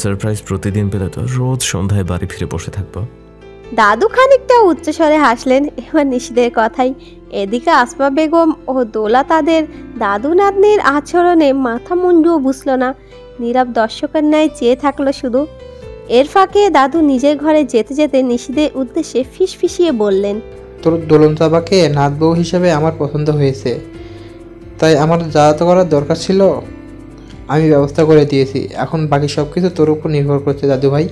Surprise প্রতিদিন পেলে তো রোজ সন্ধ্যায় বাড়ি ফিরে বসে থাকবো। দাদু খানিকটা উচ্চস্বরে হাসলেন এবার নিশিদের কথাই। এদিকে আসমা বেগম ও দোলা তাদের দাদু নাতনির আচরণে মাথা মুন্ডুও বুঝল না, নীরব দর্শকের ন্যায় চেয়ে থাকলো শুধু। এর ফাঁকে দাদু নিজের ঘরে যেতে যেতে নিশিদের উদ্দেশ্যে ফিসফিসিয়ে বললেন, তোর দোলন চাপাকে নাত বউ হিসেবে আমার পছন্দ হয়েছে, তাই আমার যা তো করার দরকার ছিল আমি ব্যবস্থা করে দিয়েছি। এখন বাকি সব কিছু তোর উপর নির্ভর করছে দাদু ভাই।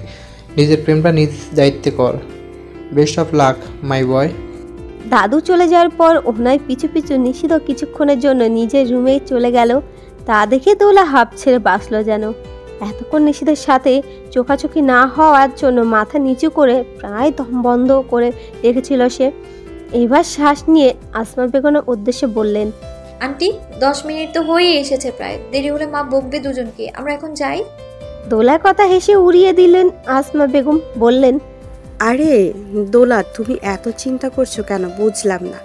নিজের প্রেমটা নিজ দায়িত্বে কর। বেস্ট অফ লাক মাই বয়। দাদু চলে যাওয়ার পর ওনার পিছু পিছু নিশিদও কিছুক্ষণের জন্য নিজের রুমে চলে গেল। তা দেখে দোলা হাঁপ ছেড়ে বাঁচল যেন। এতক্ষণ নিশিদের সাথে চোখাচোখি না হওয়ার জন্য মাথা নিচু করে প্রায় দম বন্ধ করে রেখেছিল সে। এবার শ্বাস নিয়ে আসমা বেগমের উদ্দেশ্যে বললেন, আন্টি 10 মিনিট তো হয়েই এসেছে প্রায়, দেরি হলে মা বকবে দুজনকে, আমরা এখন যাই। দোলার কথা হেসে উড়িয়ে দিলেন আসমা বেগম, বললেন, আরে দোলা, তুমি এত চিন্তা করছো কেন বুঝলাম না।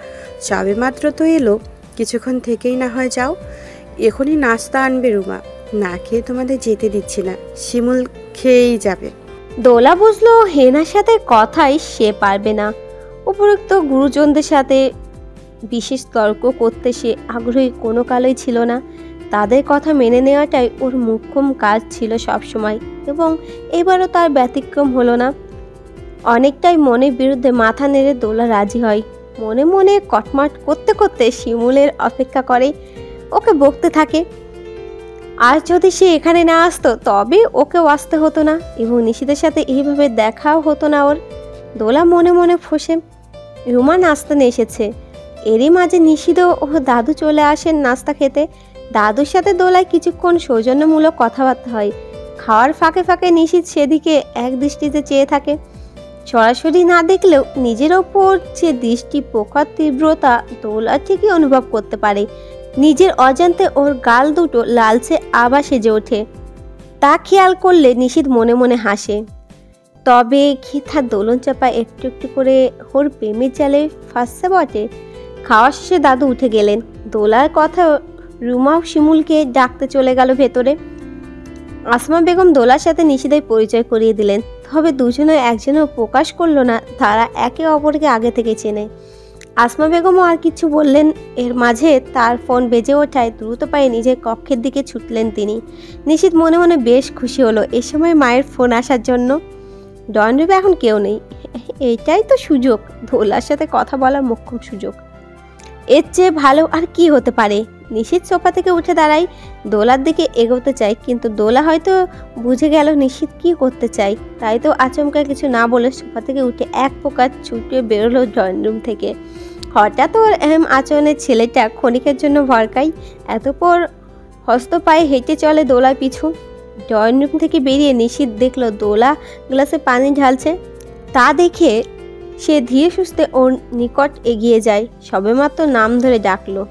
সবে মাত্র তো এলো, কিছুক্ষণ থেকেই না হয় যাও। এখনই নাস্তা আনবে রুমা, না খেয়ে তোমাদের যেতে দিচ্ছি না, শিমুল খেয়েই যাবে। দোলা বুঝলো হেনার সাথে কথাই সে পারবে না। উপরোক্ত গুরুজনদের সাথে বিশেষ তর্ক করতে সে আগ্রহী কোনো কালই ছিল না। তাদের কথা মেনে নেওয়াটাই ওর মুখ্যম কাজ ছিল সবসময়, এবং এবারও তার ব্যতিক্রম হলো না। অনেকটাই মনের বিরুদ্ধে মাথা নেড়ে দোলা রাজি হয়। মনে মনে কটমাট করতে করতে শিমুলের অপেক্ষা করে, ওকে বকতে থাকে। আর যদি সে এখানে না আসতো তবে ওকেও আসতে হতো না, এবং নিশিদের সাথে এইভাবে দেখাও হতো না ওর। দোলা মনে মনে ফসে। রুমা নাস্তা নিয়ে এসেছে। এরই মাঝে নিশিদও ও দাদু চলে আসেন নাস্তা খেতে। দাদুর সাথে দোলায় কিছুক্ষণ সৌজন্যমূলক কথাবার্তা হয়। খাওয়ার ফাঁকে ফাঁকে নিশিদ সেদিকে এক দৃষ্টিতে চেয়ে থাকে। সরাসরি না দেখলেও নিজের ওপর যে দৃষ্টি পোকার তীব্রতা দোলা ঠিকই অনুভব করতে পারে। নিজের অজান্তে ওর গাল দুটো লালচে আবার সেজে ওঠে। তা খেয়াল করলে নিশিদ মনে মনে হাসে। তবে কি তার দোলন চাপা একটু একটু করে ওর প্রেমের জালে ফাঁসছে বটে। খাওয়া শেষে দাদু উঠে গেলেন। দোলার কথা রুমা শিমুলকে ডাকতে চলে গেল ভেতরে। আসমা বেগম দোলার সাথে নিশিদের পরিচয় করিয়ে দিলেন। তবে দুজনে একজনও প্রকাশ করলো না তারা একে অপরকে আগে থেকে চেনে। আসমা বেগমও আর কিছু বললেন। এর মাঝে তার ফোন বেজে ওঠায় দ্রুত পায়ে নিজের কক্ষের দিকে ছুটলেন তিনি। নিশিত মনে মনে বেশ খুশি হলো এ সময় মায়ের ফোন আসার জন্য। ড্রয়িং রুমে এখন কেউ নেই, এইটাই তো সুযোগ, দোলার সাথে কথা বলার মোক্ষম সুযোগ। এর চেয়ে ভালো আর কি হতে পারে। নিশিত সোফা থেকে উঠে দাঁড়ায়, দোলার দিকে এগোতে চায়, কিন্তু দোলা হয়তো বুঝে গেল নিশিত কি করতে চায়, তাই তো আচমকা কিছু না বলে সোফা থেকে উঠে এক প্রকার ছুটে বেরোলো ড্রয়িং রুম থেকে। হঠাৎ ওর আচরণের ছেলেটা ক্ষণিকের জন্য ভরকায়। এতপর হস্ত পায়ে হেঁটে চলে দোলার পিছু। ড্রয়িং রুম থেকে বেরিয়ে নিশিত দেখলো দোলা গ্লাসে পানি ঢালছে। তা দেখে সে ধীরে সুস্থে ওর নিকট এগিয়ে যায়, সবেমাত্র নাম ধরে ডাকলো,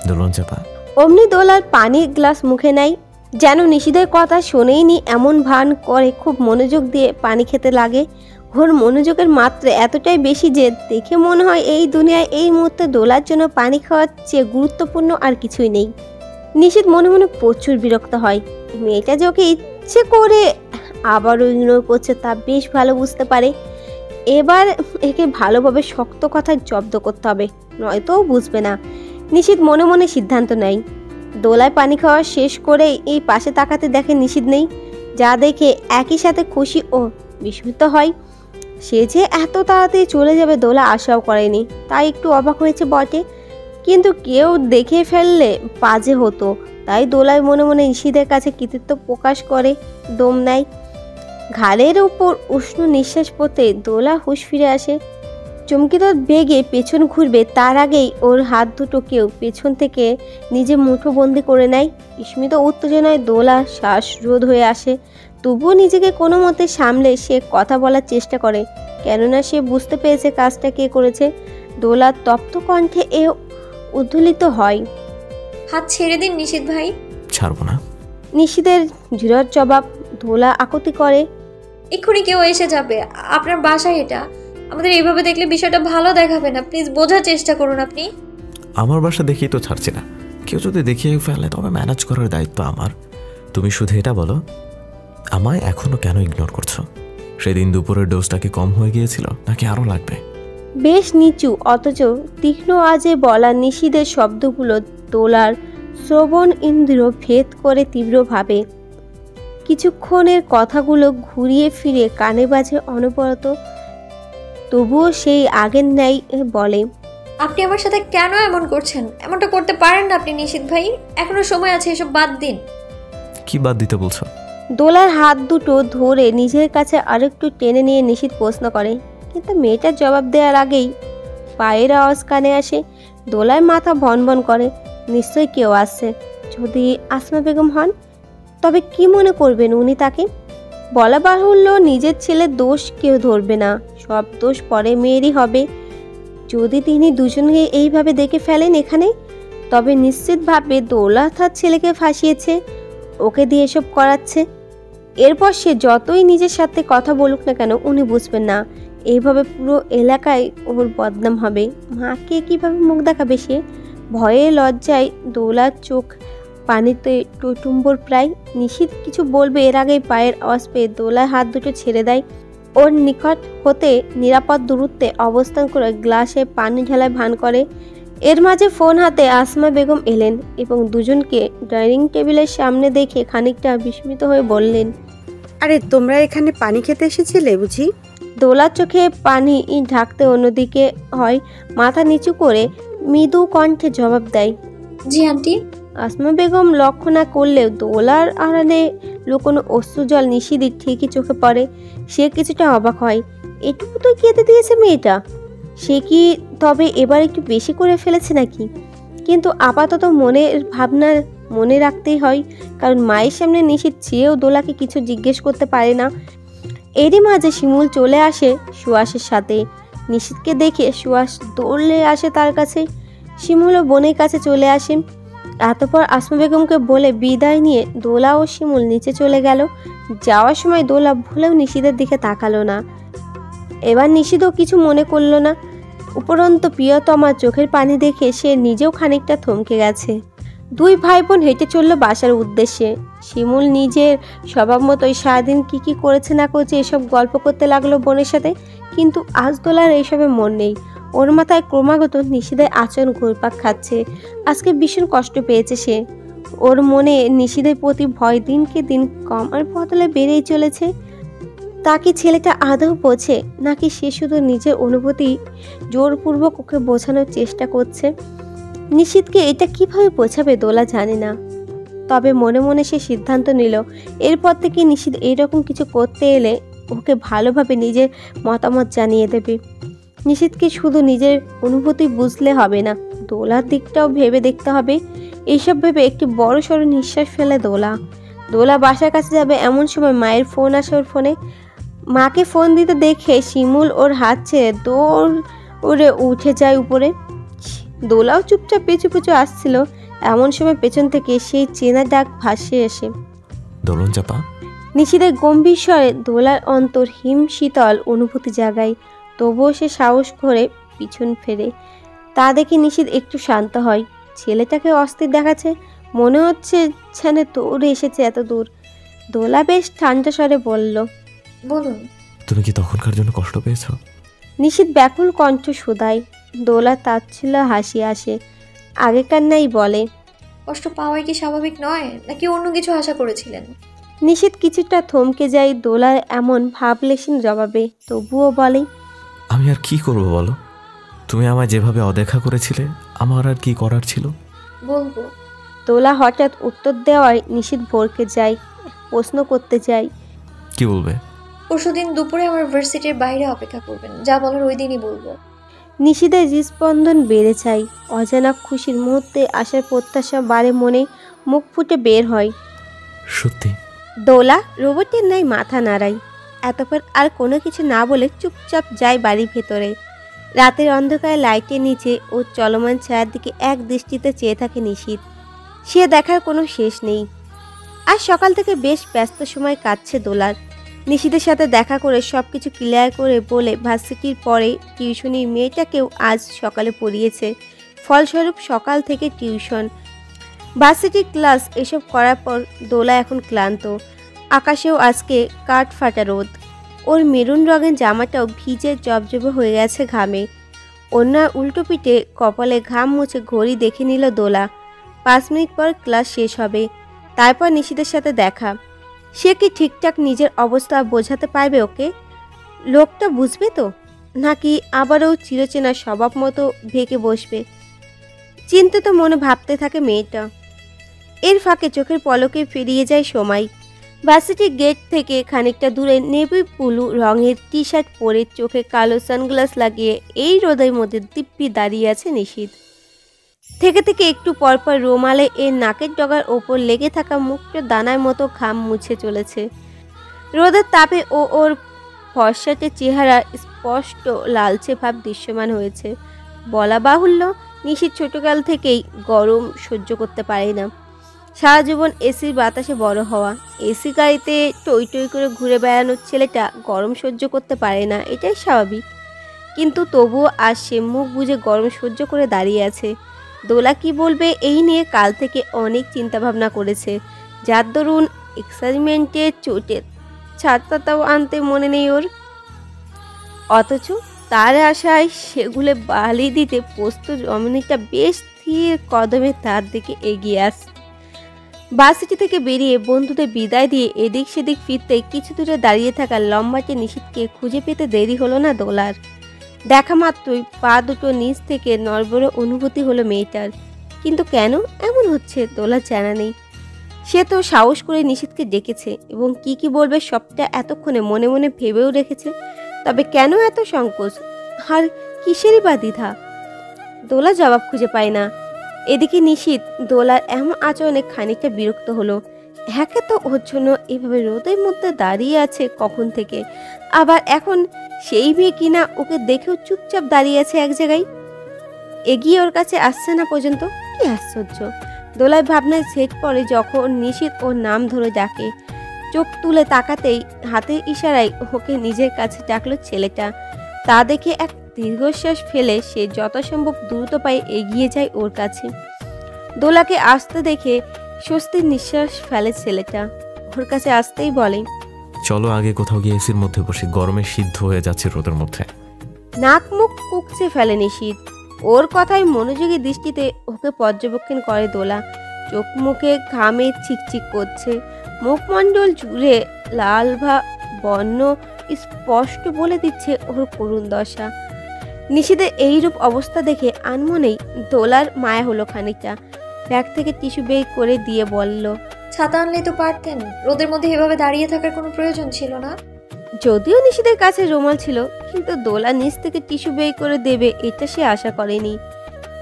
দোলন চাপা। অমনি দোলার পানির গ্লাস মুখে নেয়, যেন নিশিদের কথা শোনেইনি এমন ভান করে খুব মনোযোগ দিয়ে পানি খেতে লাগে। ওর মনোযোগের মাত্রা এতটাই বেশি যে দেখে মনে হয় এই দুনিয়ায় এই মুহূর্তে দোলার জন্য পানি খাওয়ার চেয়ে গুরুত্বপূর্ণ আর কিছুই নেই। নিশিত মনে মনে প্রচুর বিরক্ত হয়। মেয়েটা যে ওকে ইচ্ছে করে আবারও ইগনোর করছে তা বেশ ভালো বুঝতে পারে। এবার একে ভালোভাবে শক্ত কথায় জব্দ করতে হবে, নয়তো বুঝবে না। নিশিত মনে মনে সিদ্ধান্ত নেয়। দোলায় পানি খাওয়া শেষ করে এই পাশে তাকাতে দেখে নিশিত নেই, যা দেখে একই সাথে খুশি ও বিস্মিত হয়। সে যে এত তাড়াতাড়ি চলে যাবে দোলা আশাও করেনি, তাই একটু অবাক হয়েছে বটে, কিন্তু কেউ দেখে ফেললে বাজে হতো। তাই দোলায় মনে মনে নিশিদের কাছে কৃতিত্ব প্রকাশ করে দম নেয়। ঘাড়ের উপর উষ্ণ নিঃশ্বাস পড়তে দোলা হুঁশ ফিরে আসে। চমকিত বেগে পেছন ঘুরবে তার আগেই ওর হাত দুটো কেউ পেছন থেকে নিজে মুঠোবন্দি করে নেয়। বিস্মিত উত্তেজনায় দোলা শ্বাসরোধ হয়ে আসে, তবুও নিজেকে কোনো মতে সামলে সে কথা বলার চেষ্টা করে, কেননা সে বুঝতে পেরেছে কাজটা কে করেছে। দোলার তপ্ত কণ্ঠে এ উদ্ধলিত হয়, হাত ছেড়ে দিন নিশিত ভাই। ছাড়বো না। নিশিদের দৃঢ় জবাব। দোলা আকুতি করে, এক্ষুনি কেউ এসে যাবে, আপনার বাসা এটা, আমাদের এইভাবে দেখলে বিষয়টা ভালো দেখাবে না, প্লিজ বোঝার চেষ্টা করুন আপনি। আমার বাসা দেখেই তো ছাড়ছি না, কেউ যদি দেখিয়ে ফেলে তবে ম্যানেজ করার দায়িত্ব আমার। তুমি শুধু এটা বলো আমায় এখনো কেন ইগনোর করছো? সেদিন দুপুরের ডোজটা কি কম হয়ে গিয়েছিল নাকি আরো লাগবে? বেশ নিচু অথচ তীক্ষ্ণ আজে বলা নিশিদের শব্দগুলো দোলার শ্রবণ ইন্দ্র ভেদ করে তীব্রভাবে। কিছুক্ষণের কথাগুলো ঘুরিয়ে ফিরে কানে বাজে অনবরত, তবুও সেই আগের ন্যায় বলে, আপনি আমার সাথে কেন এমন করছেন? এমনটা করতে পারেন না আপনি নিশিত ভাই। এখনো সময় আছে, এসব বাদ দিন। কি বাদ দিতে বলছো? দোলার হাত দুটো ধরে নিজের কাছে আরেকটু টেনে নিয়ে নিশিত প্রশ্ন করে, কিন্তু মেয়েটার জবাব দেওয়ার আগেই পায়ের আওয়াজ কানে আসে। দোলার মাথা ভনভন করে, নিশ্চয়ই কেউ আসছে। যদি আসমা বেগম হন, তবে কি মনে করবেন উনি তাকে? বলা বাহুল্য, নিজের ছেলের দোষ কেউ ধরবে না, সব দোষ পরে মেয়েরই হবে। যদি তিনি দুজনকে এইভাবে দেখে ফেলেন এখানে, তবে নিশ্চিত ভাববে দোলা তার ছেলেকে ফাঁসিয়েছে, ওকে দিয়ে এসব করাচ্ছে। এরপর সে যতই নিজের সাথে কথা বলুক না কেন, উনি বুঝবেন না। এইভাবে পুরো এলাকায় ওর বদনাম হবে। মাকে কিভাবে মুখ দেখাবে সে? ভয়ে লজ্জায় দোলার চোখ পানিতে টুটুম্বর প্রায়। নিশিত কিছু বলবে এর আগেই পায়ের আওয়াজ পেয়ে দোলার হাত দুটো ছেড়ে দেয়। ওর নিকট হতে নিরাপদ দূরত্বে অবস্থান করে গ্লাসে পানি ঢালায় ভান করে। এর মাঝে ফোন হাতে আসমা বেগম এলেন এবং দুজনকে ডাইনিং টেবিলের সামনে দেখে খানিকটা বিস্মিত হয়ে বললেন, আরে তোমরা এখানে পানি খেতে এসেছিলে বুঝি? দোলার চোখে পানি ঢাকতে অন্যদিকে হয়, মাথা নিচু করে মৃদু কণ্ঠে জবাব দেয়, জি আন্টি। আসমা বেগম লক্ষ্য না করলেও দোলার আড়ালে লুকোনো অশ্রুজল নিশিদির ঠিকই চোখে পড়ে। সে কিছুটা অবাক হয়, এটুকু তো খেতে দিয়েছে মেয়েটা, সে কি তবে এবার একটু বেশি করে ফেলেছে নাকি? কিন্তু আপাতত মনের ভাবনা মনে রাখতেই হয়, কারণ মায়ের সামনে নিশিত চেয়েও দোলাকে কিছু জিজ্ঞেস করতে পারে না। এরই মাঝে শিমুল চলে আসে সুয়াসের সাথে। নিশিতকে দেখে সুয়াস দৌড়ে আসে তার কাছে। শিমুলও বোনের কাছে চলে আসে। এতপর আসমা বেগমকে বলে বিদায় নিয়ে দোলা ও শিমুল নিচে চলে গেল। যাওয়ার সময় দোলা ভুলেও নিশিতের দিকে তাকালো না। এবার নিশিতও কিছু মনে করলো না। উপরন্ত প্রিয়তমার চোখের পানি দেখে সে নিজেও খানিকটা থমকে গেছে। দুই ভাই বোন হেঁটে চলল বাসার উদ্দেশ্যে। শিমুল নিজের স্বভাব মতোই সারাদিন কি করেছে না করেছে এসব গল্প করতে লাগলো বোনের সাথে, কিন্তু আজ দোলার এইসবে মন নেই। ওর মাথায় ক্রমাগত নিশিদের আচরণ ঘুরপাক খাচ্ছে। আজকে ভীষণ কষ্ট পেয়েছে সে। ওর মনে নিশিদের প্রতি ভয় দিনকে দিন কমার বদলে বেড়েই চলেছে। তাকে ছেলেটা আদৌ বোঝে, নাকি সে শুধু নিজের অনুভূতি জোরপূর্বক ওকে বোঝানোর চেষ্টা করছে? নিশিতকে এটা কিভাবে বোঝাবে দোলা জানে না। তবে মনে মনে সে সিদ্ধান্ত নিল, এরপর থেকে নিশিত এইরকম কিছু করতে এলে ওকে ভালোভাবে নিজের মতামত জানিয়ে দেবে। নিশিতকে শুধু নিজের অনুভূতি বুঝলে হবে না, দোলার দিকটাও ভেবে দেখতে হবে। এইসব ভেবে একটি বড় সড়ো নিঃশ্বাস ফেলে দোলা বাসার কাছে যাবে এমন সময় মায়ের ফোন আসে ওর ফোনে। মাকে ফোন দিতে দেখে শিমুল ওর হাত ছেড়ে দৌড়ে উঠে যায় উপরে। দোলাও চুপচাপ পিছু আসছিল। এমন সময় পেছন থেকে সেই চেনা ডাক ভাসে আসে, দোলন চাপা। নিশিদের গম্ভীর স্বরে দোলার অন্তর হিম শীতল অনুভূতি জাগায়। তবুও সে সাহস করে পিছন ফেরে। তা দেখে নিশিত একটু শান্ত হয়। ছেলেটাকে অস্থির দেখাচ্ছে, মনে হচ্ছে যেন দৌড়ে এসেছে এত দূর। দোলা বেশ ঠান্ডা স্বরে বলল, বলুন। তুমি কি তখনকার জন্য কষ্ট পেয়েছো? নিশিত ব্যাকুল কণ্ঠ শোধায়। দোলা তাচ্ছিল্য হাসি আসে, আগেকার নাই বলে, কষ্ট পাওয়াই কি স্বাভাবিক নয়, নাকি অন্য কিছু আশা করেছিলেন? নিশিত কিছুটা থমকে যায় দোলার এমন ভাবলেশীন জবাবে, তবুও বলে, আমি আর কি করব বলো? তুমি আমায় যেভাবে অদেখা করেছিলে, আমার আর কি করার ছিল? বলবো। দোলা হঠাৎ উত্তর দেওয়ায় নিশিত ভরকে যায়, প্রশ্ন করতে যায়, কি বলবে? পরশুদিন দুপুরে আমার ভার্সিটির বাইরে অপেক্ষা করবেন, যা বলার ওই দিনই বলবো। নিশিদের হৃদস্পন্দন বেড়ে যায়। অজানা খুশির মুহূর্তে আসার প্রত্যাশা বাড়ে মনে, মুখ ফুটে বের হয়, সত্যি? দোলা রোবটের ন্যায় মাথা নাড়ায়। এতপর আর কোনো কিছু না বলে চুপচাপ যায় বাড়ির ভেতরে। রাতের অন্ধকারে লাইটের নিচে ও চলমান ছায়ার দিকে এক দৃষ্টিতে চেয়ে থাকে নিশিত। সে দেখার কোনো শেষ নেই। আজ সকাল থেকে বেশ ব্যস্ত সময় কাটছে দোলার। নিশিতের সাথে দেখা করে সব কিছু ক্লিয়ার করে বলে ভার্সিটির পরে টিউশনির মেয়েটাকেও আজ সকালে পড়িয়েছে। ফলস্বরূপ সকাল থেকে টিউশন, ভার্সিটির ক্লাস এসব করার পর দোলা এখন ক্লান্ত। আকাশেও আজকে কাঠ ফাটা রোদ। ওর মেরুন রঙের জামাটাও ভিজে জবজবে হয়ে গেছে ঘামে। অন্যার উল্টো পিঠে কপালে ঘাম মুছে ঘড়ি দেখে নিল দোলা। 5 মিনিট পর ক্লাস শেষ হবে, তারপর নিশিতের সাথে দেখা। সে কি ঠিকঠাক নিজের অবস্থা বোঝাতে পারবে ওকে? লোকটা বুঝবে তো, নাকি আবারও চিরচেনা স্বভাব মতো ভেকে বসবে? চিন্তিত মনে ভাবতে থাকে মেয়েটা। এর ফাঁকে চোখের পলকে ফিরিয়ে যায় সময়। ভার্সিটির গেট থেকে খানিকটা দূরে নেভি ব্লু রঙের টি শার্ট পরে চোখে কালো সানগ্লাস লাগিয়ে এই রোদের মধ্যে দিব্যি দাঁড়িয়ে আছে নিশিত। থেকে থেকে একটু পরপর রোমালে এর নাকের ডগার ওপর লেগে থাকা মুখটা দানার মতো ঘাম মুছে চলেছে। রোদের তাপে ওর ফর্সাটে চেহারা স্পষ্ট লালচে ভাব দৃশ্যমান হয়েছে। বলা বাহুল্য, নিশিত ছোটকাল থেকেই গরম সহ্য করতে পারে না। সারা জীবন এসির বাতাসে বড় হওয়া, এসি গাড়িতে টই টই করে ঘুরে বেড়ানোর ছেলেটা গরম সহ্য করতে পারে না, এটাই স্বাভাবিক। কিন্তু তবুও আজ সে মুখ বুজে গরম সহ্য করে দাঁড়িয়ে আছে। দোলা কি বলবে এই নিয়ে কাল থেকে অনেক চিন্তাভাবনা করেছে, যার দরুন এক্সাইটমেন্টের চোটে ছাতাটাও আনতে মনে নেই ওর। অথচ তার আশায় সেগুলো বালি দিতে প্রস্তুত রমণীটা বেশ স্থির কদমে তার দিকে এগিয়ে আসে। ভার্সিটি থেকে বেরিয়ে বন্ধুদের বিদায় দিয়ে এদিক সেদিক ফিরতে কিছু দূরে দাঁড়িয়ে থাকা লম্বাটে নিশিতকে খুঁজে পেতে দেরি হলো না দোলার। দেখা মাত্রই পা দুটো নিচ থেকে নড়বড়ে অনুভূতি হলো মেয়েটার। কিন্তু কেন এমন হচ্ছে দোলার জানা নেই। সে তো সাহস করে নিশিতকে ডেকেছে এবং কি বলবে সবটা এতক্ষণে মনে মনে ভেবেও রেখেছে। তবে কেন এত সংকোচ, আর কিসেরই বা দ্বিধা? দোলা জবাব খুঁজে পায় না। এদিকে নিশিত দোলার এমন আচরণে খানিকটা বিরক্ত হলো। একে তো ওর জন্য এভাবে রোদের মধ্যে দাঁড়িয়ে আছে কখন থেকে, আবার এখন সেই মেয়ে কিনা ওকে দেখেও চুপচাপ দাঁড়িয়ে আছে এক জায়গায়, এগিয়ে ওর কাছে আসছে না পর্যন্ত। কি আশ্চর্য! দোলার ভাবনায় সেট পড়ে যখন নিশিত ওর নাম ধরে ডাকে। চোখ তুলে তাকাতেই হাতের ইশারায় ওকে নিজের কাছে ডাকলো ছেলেটা। তা দেখে এক দীর্ঘশ্বাস ফেলে সে যথাসম্ভব দ্রুত পায়ে এগিয়ে যায় ওর কাছে। দোলাকে আসতে দেখে স্বস্তির নিঃশ্বাস ফেলে ছেলেটা। ওর কাছে আসতেই বলে, চলো আগে কোথাও গিয়ে এসির মধ্যে বসে, গরমে সিদ্ধ হয়ে যাচ্ছে রোদের মধ্যে। নাক মুখ কুকচে ফেলে নিশিত। ওর কথায় মনোযোগী দৃষ্টিতে ওকে পর্যবেক্ষণ করে দোলা। চোখ মুখে ঘামে চিকচিক করছে, মুখমণ্ডল জুড়ে লালভা বর্ণ স্পষ্ট বলে দিচ্ছে ওর করুণ দশা। নিশিতের এইরূপ অবস্থা দেখে আনমনেই দোলার মায়া হলো খানিকটা। ব্যাগ থেকে টিস্যু বের করে দিয়ে বলল, ছাতা আনলেই তো পারতেন, রোদের মধ্যে এভাবে দাঁড়িয়ে থাকার কোনো প্রয়োজন ছিল না। যদিও নিশিতের কাছে রুমাল ছিল, কিন্তু দোলা নিচ থেকে টিস্যু বের করে দেবে এটা সে আশা করেনি।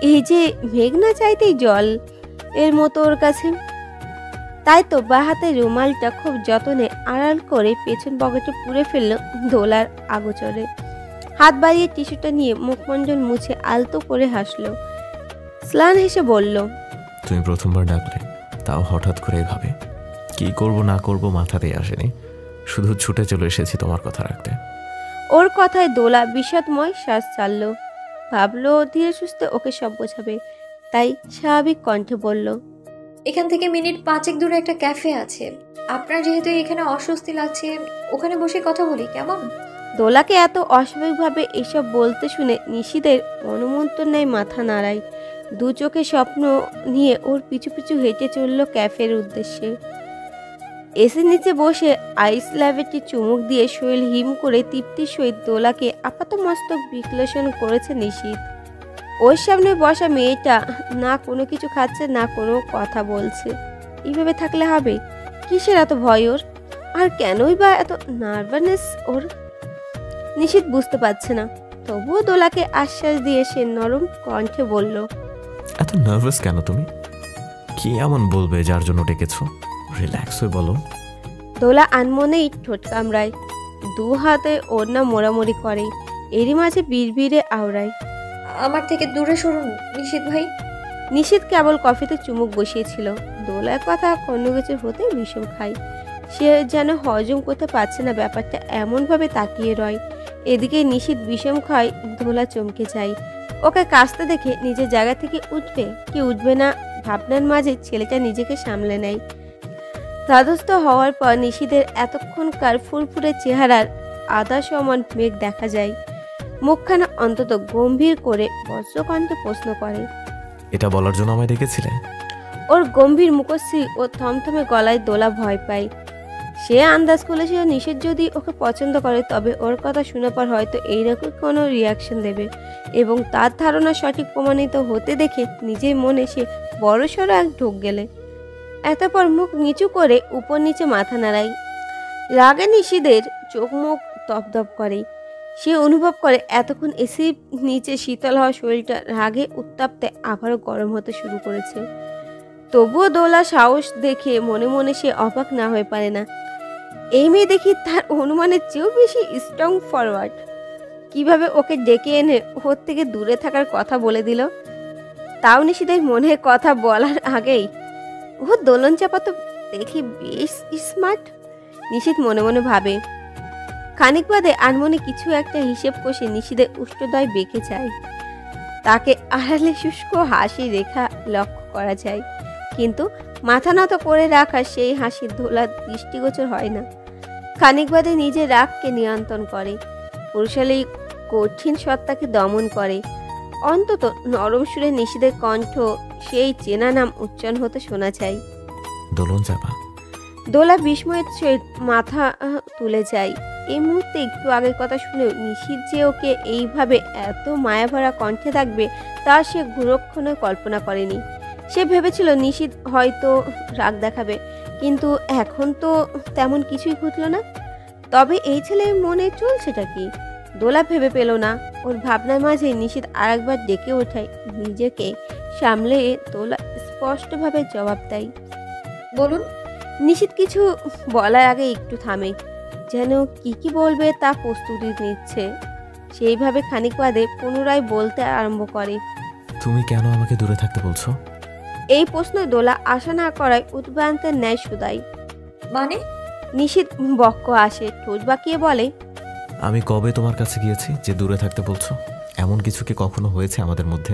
এই যে মেঘ না চাইতেই জল এর মতো ওর কাছে। তাই তো বা হাতে রুমালটা খুব যত্নে আড়াল করে পেছন পকেটে পুরে ফেললো দোলার আগোচরে। হাত বাড়িয়ে টিস্যুটা নিয়ে মুখমণ্ডল মুছে আলতো করে হাসলো। স্লান হেসে বলল, তুমি প্রথমবার ডাকলে, তাও হঠাৎ করে এভাবে। কি করব না করব মাথাতেই আসেনি, শুধু ছুটে চলে এসেছি তোমার কথা রাখতে। ওর কথায় দোলা বিষাদময় শ্বাস ছাড়ল। ভাবলো ধীরে সুস্থে ওকে সব বোঝাবে, তাই স্বাভাবিক কণ্ঠে বলল, এখান থেকে মিনিট 5 দূরে একটা ক্যাফে আছে, আপনার যেহেতু এখানে অস্বস্তি লাগছে ওখানে বসে কথা বলি কেমন? দোলাকে এত অস্বাভাবিকভাবে এসব বলতে শুনে নিশিতের মনোমন্ত্রণায় মাথা নাড়ায়। দু চোখে স্বপ্ন নিয়ে ওর পিছু পিছু হেঁটে চলল ক্যাফের উদ্দেশ্যে। এসির নিচে বসে আইস ল্যাভেটি চুমুক দিয়ে শরীর হিম করে তৃপ্তির সহিত দোলাকে আপাতমস্তক বিশ্লেষণ করেছে নিশিত। ওর সামনে বসা মেয়েটা না কোনো কিছু খাচ্ছে না কোনো কথা বলছে। এইভাবে থাকলে হবে? কিসের এত ভয় ওর, আর কেনই বা এত নার্ভাসনেস ওর? নিশিত বুঝতে পারছে না। তবুও দোলাকে আশ্বাস দিয়ে সে নরম কণ্ঠে বলল, এত নার্ভাস কেন তুমি? কি এমন বলবে যার জন্য ডেকেছো? রিল্যাক্স হয়ে বলো। দোলা আনমনেই ঠোঁট কামড়ায়, দু হাতে ওড়না মোড়ামুড়ি করে, এরই মাঝে বিড়বিড়ে আওড়ায়, আমার থেকে দূরে সরুন নিশিত ভাই। নিশিত কেবল কফিতে চুমুক বসিয়েছিল। দোলার কথা কোনো কিছু হতে বিষম খায়। সে যেন হজম করতে পারছে না ব্যাপারটা, এমনভাবে তাকিয়ে রয়। এদিকে নিশিত বিষম খায়। দোলা চমকে যায়। ওকে কাছতে দেখে নিজের জায়গা থেকে উঠবে কি উঠবে না ভাবনার মাঝে ছেলেটা নিজেকে সামলে নেয়। ধাতস্থ হওয়ার পর নিশিদের এতক্ষণকার ফুরফুরে চেহারার আধা সমান মেঘ দেখা যায়। মুখখানা অন্তত গম্ভীর করে বজ্রকণ্ঠে প্রশ্ন করে। এটা বলার জন্য আমায় ডেকেছিলে? ওর গম্ভীর মুখশ্রী ও থমথমে গলায় দোলা ভয় পায়। সে আন্দাজ করেছিল নিষেধ যদি ওকে পছন্দ করে তবে ওর কথা শুনে পর হয়তো এইরকম কোনো রিয়াকশন দেবে, এবং তার ধারণা সঠিক প্রমাণিত হতে দেখে নিজের মনে সে বড়সড় এক ঢোক গেলে। এতপর মুখ নিচু করে উপর নিচে মাথা নাড়ায়। রাগে নিশিদের চোখ মুখ দপদপ করে। সে অনুভব করে এতক্ষণ এসি নিচে শীতল হওয়া শরীরটা রাগে উত্তাপতে আবারও গরম হতে শুরু করেছে। তবুও দোলা সাহস দেখে মনে মনে সে অবাক না হয়ে পারে না। এই মেয়ে দেখি তার অনুমানের চেয়েও বেশি স্ট্রং ফরওয়ার্ড। কিভাবে ওকে ডেকে এনে ওর থেকে দূরে থাকার কথা বলে দিল। তাও নিশিদের মনে কথা বলার আগেই ও দোলন চাপা তো দেখি বেশ স্মার্ট। নিশিত মনে মনে ভাবে। খানিক বাদে আনমনে কিছু একটা হিসেব কষে নিশিদের উষ্ঠদয় বেঁকে যায়। তাকে আড়ালে শুষ্ক হাসি রেখা লক্ষ্য করা যায়, কিন্তু মাথা নত করে রাখা সেই হাসির দোলার দৃষ্টিগোচর হয় না। খানিক বাদে নিজের রাগকে নিয়ন্ত্রণ করে, পুরুষালী কঠিন সত্তাকে দমন করে। অন্তত নরম সুরে নিশিদের কণ্ঠ সেই চেনা নাম উচ্চারণ হতে শোনা যায়। দোলন চাপা। দোলা বিস্ময়ের সহিত মাথা তুলে যায়। এই মুহূর্তে একটু আগের কথা শুনেও নিশিত যে ওকে এইভাবে এত মায়াভরা কণ্ঠে থাকবে তা সে গুরুক্ষণে কল্পনা করেনি। সে ভেবেছিল নিশিত হয়তো রাগ দেখাবে, কিন্তু এখন তো তেমন কিছুই ঘটল না। তবে এই ছেলের মনে চলছেটা কি? দোলা ভেবে পেল না। ওর ভাবনার মাঝে নিশিত আরেকবার ডেকে ওঠায়। নিজেকে সামলে দোলা স্পষ্টভাবে জবাব দেয়। বলুন। নিশিত কিছু বলার আগে একটু থামে, যেন কি বলবে তা প্রস্তুতি নিচ্ছে। সেইভাবে খানিক বাদে পুনরায় বলতে আরম্ভ করে। তুমি কেন আমাকে দূরে থাকতে বলছো? এই প্রশ্নে দোলা আশা না করায় উদ্ভ্রান্তের ন্যায় শুধায়। মানে? নিশিত বক্ষ আসে, ঠোঁট বাঁকিয়ে বলে। আমি কবে তোমার কাছে গিয়েছি যে দূরে থাকতে বলছো? এমন কিছু কি কখনো হয়েছে আমাদের মধ্যে?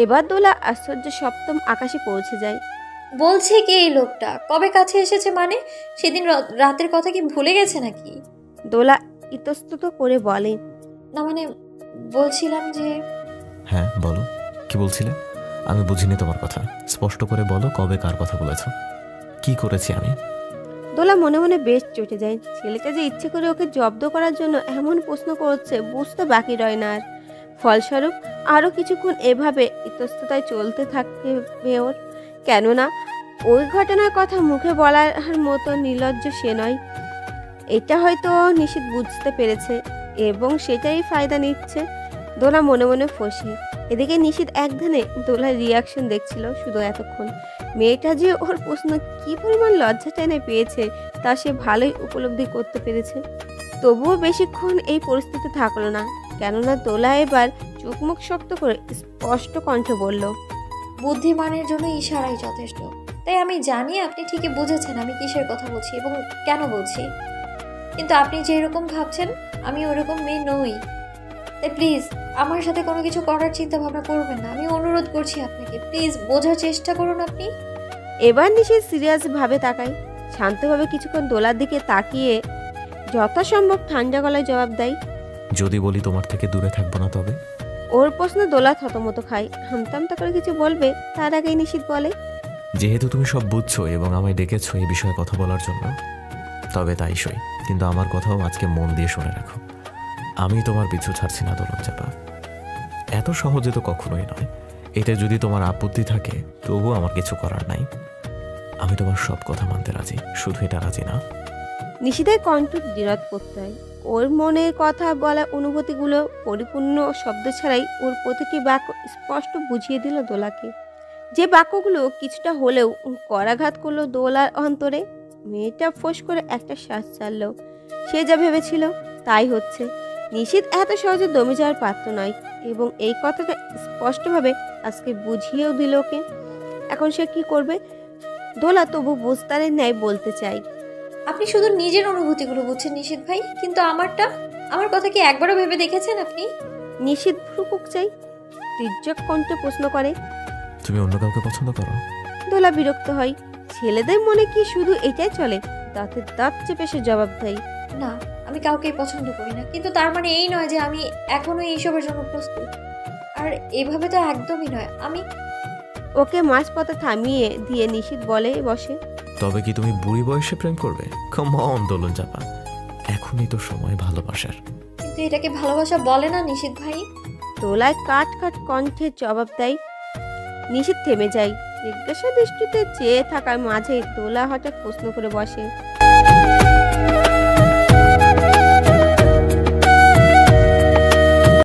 এবার দোলা আশ্চর্য সপ্তম আকাশে পৌঁছে যায়। বলছে কি এই লোকটা? কবে কাছে এসেছে মানে? সেদিন রাতের কথা কি ভুলে গেছে নাকি? দোলা ইতস্তত করে বলে। না মানে বলছিলাম যে। হ্যাঁ বলো, কি বলছিলে? আমি বুঝিনি তোমার কথা, স্পষ্ট করে বলো কবে কার কথা বলেছো, কি করেছি আমি? দোলা মনে মনে বেশ চটে যায়। ছেলেটা যে ইচ্ছে করে ওকে জব্দ করার জন্য এমন প্রশ্ন করছে বুঝতে বাকি রয় না আর। ফলস্বরূপ আরও কিছুক্ষণ এভাবে ইতস্ততায় চলতে থাকবে ওর। কেননা ওই ঘটনার কথা মুখে বলার মতো নির্লজ্জ সে নয়। এটা হয়তো নিশিত বুঝতে পেরেছে এবং সেটাই ফায়দা নিচ্ছে। দোলা মনে মনে ফসে। এদিকে নিশিত একধানে দোলার রিয়াকশন দেখছিল শুধু এতক্ষণ। মেয়েটা যে ওর প্রশ্ন কি পরিমাণ লজ্জা টেনে পেয়েছে তা সে ভালোই উপলব্ধি করতে পেরেছে। তবুও বেশিক্ষণ এই পরিস্থিতি থাকলো না, কেননা দোলা এবার চোখ মুখ শক্ত করে স্পষ্ট কণ্ঠে বলল। বুদ্ধিমানের জন্য ইশারাই যথেষ্ট। তাই আমি জানি আপনি ঠিকই বুঝেছেন আমি কিসের কথা বলছি এবং কেন বলছি, কিন্তু আপনি যেরকম ভাবছেন আমি ওরকম মেয়ে নই। তাই প্লিজ আমার সাথে কোনো কিছু করার চিন্তা ভাবনা করবেন না। আমি অনুরোধ করছি আপনাকে, প্লিজ বোঝার চেষ্টা করুন আপনি। এবার নিশিত সিরিয়াস ভাবে তাকায়। শান্তভাবে কিছুক্ষণ দোলার দিকে তাকিয়ে যথাসম্ভব ঠান্ডা গলায় জবাব দেয়। যদি বলি তোমার থেকে দূরে থাকবো না তবে? ওর প্রশ্ন দোলা থতমত খায়। হামতামতা করে কিছু বলবে তার আগেই নিশিত বলে। যেহেতু তুমি সব বুঝছো এবং আমায় ডেকেছো এই বিষয়ে কথা বলার জন্য, তবে তাই সই, কিন্তু আমার কথাও আজকে মন দিয়ে শুনে রাখো। আমি তোমার পিছু ছাড়ছি না দোলন চাপা, এত সহজে তো কখনোই নয়। এতে যদি তোমার আপত্তি থাকে তবুও আমার কিছু করার নাই। আমি তোমার সব কথা মানতে রাজি, শুধু এটা রাজি না। নিশিতের কণ্ঠ দৃঢ় করতে হয়। ওর মনের কথা বলা অনুভূতিগুলো পরিপূর্ণ শব্দ ছাড়াই ওর প্রতিটি বাক্য স্পষ্ট বুঝিয়ে দিল দোলাকে। যে বাক্যগুলো কিছুটা হলেও করাঘাত করলো দোলার অন্তরে। মেয়েটা ফোঁস করে একটা শ্বাস ছাড়ল। সে যা ভেবেছিল তাই হচ্ছে। নিশিত এত সহজে দমে যাওয়ার পাত্র নয়, এবং এই কথাটা স্পষ্টভাবে আজকে বুঝিয়েও দিল ওকে। এখন সে কি করবে? দোলা তবু বুঝতারের ন্যায় বলতে চাই। আপনি শুধু নিজের অনুভূতিগুলো বুঝছেন নিশিত ভাই, কিন্তু আমার কথা কি একবারও ভেবে দেখেছেন আপনি? নিশিত ভ্রুকুক চাই তীর্যক কণ্ঠে প্রশ্ন করে। তুমি অন্য কাউকে পছন্দ করো? দোলা বিরক্ত হয়। ছেলেদের মনে কি শুধু এটাই চলে? দাঁতে দাঁত চেপে সে জবাব দেয়। না, আমি কাউকেই পছন্দ করি না, কিন্তু তার মানে এই নয় যে আমি এখনো এইসবের জন্য প্রস্তুত। আর এভাবে তো একদমই নয়। আমি ওকে মাঝপথে থামিয়ে দিয়ে নিশিত বলে বসে। তবে কি তুমি বুড়ি বয়সে প্রেম করবে? কাম অন দোলন চাপা, এখনই তো সময় ভালোবাসার। কিন্তু এটাকে ভালোবাসা বলে না নিশিত ভাই। দোলায় কাট কাট কণ্ঠে জবাব দেয়। নিশিত থেমে যায়। জিজ্ঞাসা দৃষ্টিতে চেয়ে থাকার মাঝে দোলা হঠাৎ প্রশ্ন করে বসে।